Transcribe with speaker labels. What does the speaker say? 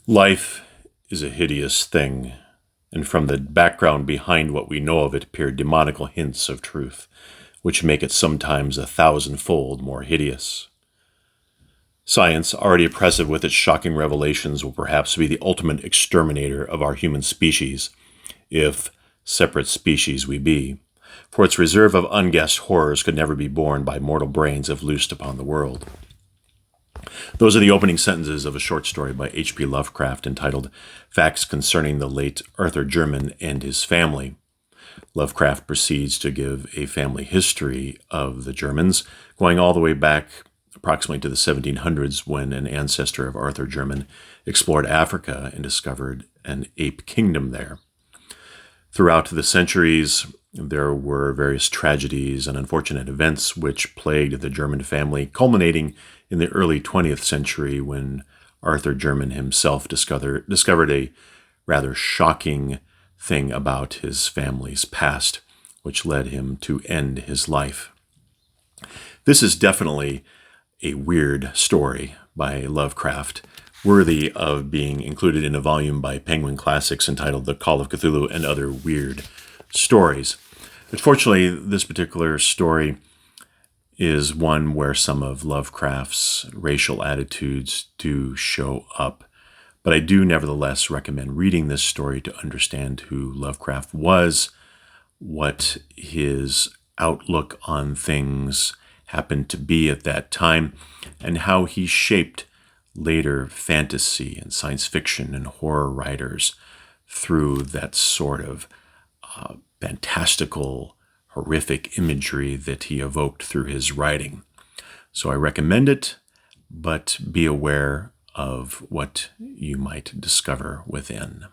Speaker 1: Life is a hideous thing, and from the background behind what we know of it appear demonical hints of truth, which make it sometimes 1,000-fold more hideous. Science, already oppressive with its shocking revelations, will perhaps be the ultimate exterminator of our human species, if separate species we be, for its reserve of unguessed horrors could never be borne by mortal brains if loosed upon the world. Those are the opening sentences of a short story by H.P. Lovecraft entitled Facts Concerning the Late Arthur Jermyn and His Family. Lovecraft proceeds to give a family history of the Jermyns, going all the way back approximately to the 1700s when an ancestor of Arthur Jermyn explored Africa and discovered an ape kingdom there. Throughout the centuries, there were various tragedies and unfortunate events which plagued the Jermyn family, culminating in the early 20th century when Arthur Jermyn himself discovered a rather shocking thing about his family's past, which led him to end his life. This is definitely a weird story by Lovecraft, worthy of being included in a volume by Penguin Classics entitled The Call of Cthulhu and Other Weird Stories. Unfortunately, this particular story is one where some of Lovecraft's racial attitudes do show up. But I do nevertheless recommend reading this story to understand who Lovecraft was, what his outlook on things happened to be at that time, and how he shaped later fantasy and science fiction and horror writers through that sort of fantastical, horrific imagery that he evoked through his writing. So I recommend it, but be aware of what you might discover within.